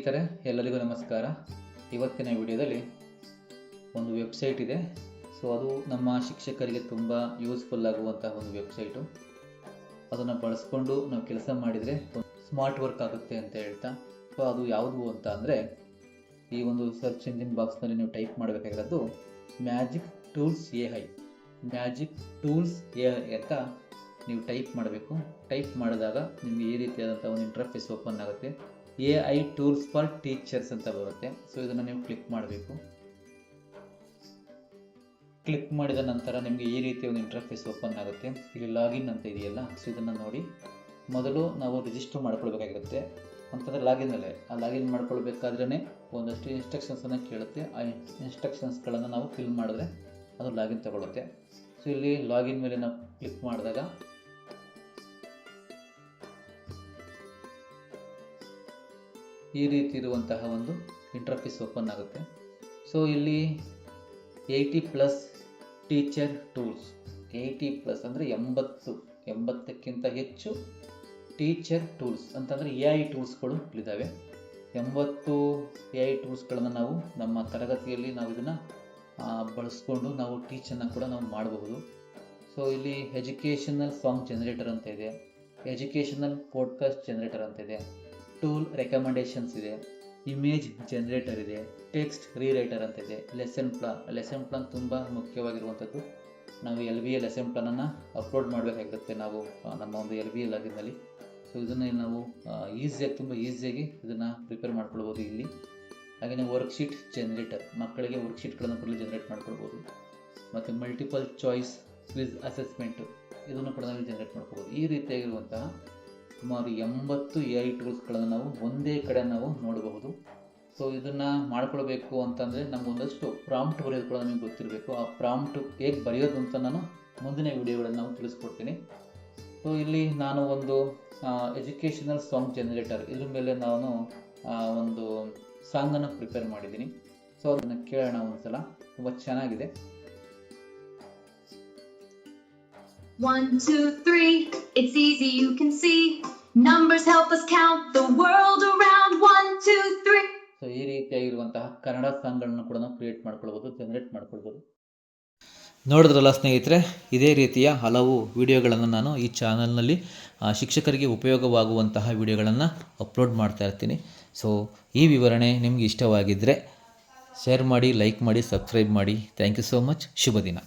ಸ್ನೇಹಿತರೆ, ಎಲ್ಲರಿಗೂ ನಮಸ್ಕಾರ. ಇವತ್ತಿನ ವಿಡಿಯೋದಲ್ಲಿ ಒಂದು ವೆಬ್ಸೈಟ್ ಇದೆ. ಅದು ನಮ್ಮ ಶಿಕ್ಷಕರಿಗೆ ತುಂಬ ಯೂಸ್ಫುಲ್ ಆಗುವಂತಹ ಒಂದು ವೆಬ್ಸೈಟು. ಅದನ್ನು ಬಳಸ್ಕೊಂಡು ನಾವು ಕೆಲಸ ಮಾಡಿದರೆ ಸ್ಮಾರ್ಟ್ ವರ್ಕ್ ಆಗುತ್ತೆ ಅಂತ ಹೇಳ್ತಾ. ಅದು ಯಾವುದು ಅಂತ ಅಂದರೆ, ಈ ಒಂದು ಸರ್ಚ್ ಇಂಜಿನ್ ಬಾಕ್ಸ್ನಲ್ಲಿ ನೀವು ಟೈಪ್ ಮಾಡಬೇಕಾಗಿರೋದು magic tools AI. Magic tools AI ಅಂತ ನೀವು ಟೈಪ್ ಮಾಡಬೇಕು. ಟೈಪ್ ಮಾಡಿದಾಗ ನಿಮಗೆ ಈ ರೀತಿಯಾದಂಥ ಒಂದು ಇಂಟರ್ಫೇಸ್ ಓಪನ್ ಆಗುತ್ತೆ. AI ಟೂಲ್ಸ್ ಫಾರ್ ಟೀಚರ್ಸ್ ಅಂತ ಬರುತ್ತೆ. ಇದನ್ನು ನೀವು ಕ್ಲಿಕ್ ಮಾಡಬೇಕು. ಕ್ಲಿಕ್ ಮಾಡಿದ ನಂತರ ನಿಮಗೆ ಈ ರೀತಿಯ ಒಂದು ಇಂಟರ್ಫೇಸ್ ಓಪನ್ ಆಗುತ್ತೆ. ಇಲ್ಲಿ ಲಾಗಿನ್ ಅಂತ ಇದೆಯಲ್ಲ, ಇದನ್ನು ನೋಡಿ. ಮೊದಲು ನಾವು ರಿಜಿಸ್ಟರ್ ಮಾಡ್ಕೊಳ್ಬೇಕಾಗಿರುತ್ತೆ. ಅಂತಂದರೆ ಆ ಲಾಗಿನ್ ಮಾಡ್ಕೊಳ್ಬೇಕಾದ್ರೇ ಒಂದಷ್ಟು ಇನ್ಸ್ಟ್ರಕ್ಷನ್ಸನ್ನು ಕೇಳುತ್ತೆ. ಆ ಇನ್ಸ್ಟ್ರಕ್ಷನ್ಸ್ಗಳನ್ನು ನಾವು ಫಿಲ್ ಮಾಡಿದ್ರೆ ಅದು ಲಾಗಿನ್ ತಗೊಳುತ್ತೆ. ಇಲ್ಲಿ ಲಾಗಿನ್ ಮೇಲೆ ನಾವು ಕ್ಲಿಕ್ ಮಾಡಿದಾಗ ಈ ರೀತಿ ಇರುವಂತಹ ಒಂದು ಇಂಟರ್ಫೇಸ್ ಓಪನ್ ಆಗುತ್ತೆ. ಇಲ್ಲಿ 80+ ಟೀಚರ್ ಟೂಲ್ಸ್, 80+ ಅಂದರೆ 80ಕ್ಕಿಂತ ಹೆಚ್ಚು ಟೀಚರ್ ಟೂಲ್ಸ್ ಅಂತಂದರೆ AI ಟೂಲ್ಸ್ಗಳು ಇದ್ದಾವೆ. 80 AI ಟೂಲ್ಸ್ಗಳನ್ನು ನಾವು ನಮ್ಮ ತರಗತಿಯಲ್ಲಿ ನಾವು ಇದನ್ನು ಬಳಸ್ಕೊಂಡು ನಾವು ಟೀಚನ್ನು ಕೂಡ ನಾವು ಮಾಡಬಹುದು. ಇಲ್ಲಿ ಎಜುಕೇಷನಲ್ ಸಾಂಗ್ ಜನರೇಟರ್ ಅಂತ ಇದೆ, ಎಜುಕೇಷನಲ್ ಪಾಡ್ಕಾಸ್ಟ್ ಜನರೇಟರ್ ಅಂತ ಇದೆ, ಟೂಲ್ ರೆಕಮೆಂಡೇಶನ್ಸ್ ಇದೆ, ಇಮೇಜ್ ಜನರೇಟರ್ ಇದೆ, ಟೆಕ್ಸ್ಟ್ ರೀರೈಟರ್ ಅಂತ ಇದೆ, ಲೆಸನ್ ಪ್ಲಾನ್ ತುಂಬ ಮುಖ್ಯವಾಗಿರುವಂಥದ್ದು. ನಾವು LBA ಲೆಸನ್ ಪ್ಲಾನನ್ನು ಅಪ್ಲೋಡ್ ಮಾಡಬೇಕಾಗಿರುತ್ತೆ ನಾವು ನಮ್ಮ ಒಂದು LBA ಲಾಗಿನ್ನಲ್ಲಿ. ಇದನ್ನು ನಾವು ತುಂಬ ಈಸಿಯಾಗಿ ಇದನ್ನು ಪ್ರಿಪೇರ್ ಮಾಡ್ಕೊಳ್ಬೋದು ಇಲ್ಲಿ. ಹಾಗೆಯೇ ವರ್ಕ್ಶೀಟ್ ಜನರೇಟರ್, ಮಕ್ಕಳಿಗೆ ವರ್ಕ್ಶೀಟ್ಗಳನ್ನು ಕೂಡ ಜನರೇಟ್ ಮಾಡ್ಕೊಳ್ಬೋದು. ಮತ್ತು ಮಲ್ಟಿಪಲ್ ಚಾಯ್ಸ್ ಕ್ವಿಜ್ ಅಸೆಸ್ಮೆಂಟು, ಇದನ್ನು ಕೂಡ ನಾವು ಜನರೇಟ್ ಮಾಡ್ಕೊಬೋದು. ಈ ರೀತಿಯಾಗಿರುವಂತಹ ಸುಮಾರು 80 AI ಟೂಲ್ಸ್ಗಳನ್ನು ನಾವು ಒಂದೇ ಕಡೆ ನಾವು ನೋಡಬಹುದು. ಇದನ್ನು ಮಾಡ್ಕೊಳ್ಬೇಕು ಅಂತಂದರೆ ನಮಗೊಂದಷ್ಟು ಪ್ರಾಂಪ್ಟ್ ಬರೆಯೋದು ಕೂಡ ನಮಗೆ ಗೊತ್ತಿರಬೇಕು. ಆ ಪ್ರಾಂಪ್ಟ್ ಹೇಗೆ ಬರೆಯೋದು ಅಂತ ನಾನು ಮುಂದಿನ ವಿಡಿಯೋಗಳಲ್ಲಿ ನಾವು ತಿಳಿಸ್ಕೊಡ್ತೀನಿ. ಇಲ್ಲಿ ನಾನು ಒಂದು ಎಜುಕೇಷನಲ್ ಸಾಂಗ್ ಜನರೇಟರ್ ಇದ್ರ ಮೇಲೆ ನಾನು ಒಂದು ಸಾಂಗನ್ನು ಪ್ರಿಪೇರ್ ಮಾಡಿದ್ದೀನಿ. ಅದನ್ನು ಕೇಳೋಣ ಒಂದ್ಸಲ. ತುಂಬ ಚೆನ್ನಾಗಿದೆ. 1 2 3 it's easy, you can see numbers help us count the world around. 1 2 3 ಈ ರೀತಿಯಾಗಿರುವಂತಹ ಕನ್ನಡ ಸಾಂಗ್ಗಳನ್ನು ಕೂಡ ನಾವು ಕ್ರಿಯೇಟ್ ಮಾಡ್ಕೊಳ್ಬೋದು, ಜನರೇಟ್ ಮಾಡ್ಕೊಳ್ಬೋದು. ನೋಡಿದ್ರಲ್ಲ ಸ್ನೇಹಿತರೆ, ಇದೇ ರೀತಿಯ ಹಲವು ವಿಡಿಯೋಗಳನ್ನು ನಾನು ಈ ಚಾನಲ್ನಲ್ಲಿ ಶಿಕ್ಷಕರಿಗೆ ಉಪಯೋಗವಾಗುವಂತಹ ವಿಡಿಯೋಗಳನ್ನು ಅಪ್ಲೋಡ್ ಮಾಡ್ತಾ ಇರ್ತೀನಿ. ಈ ವಿವರಣೆ ನಿಮಗೆ ಇಷ್ಟವಾಗಿದ್ದರೆ ಶೇರ್ ಮಾಡಿ, ಲೈಕ್ ಮಾಡಿ, ಸಬ್ಸ್ಕ್ರೈಬ್ ಮಾಡಿ. Thank you so much. ಶುಭ ದಿನ.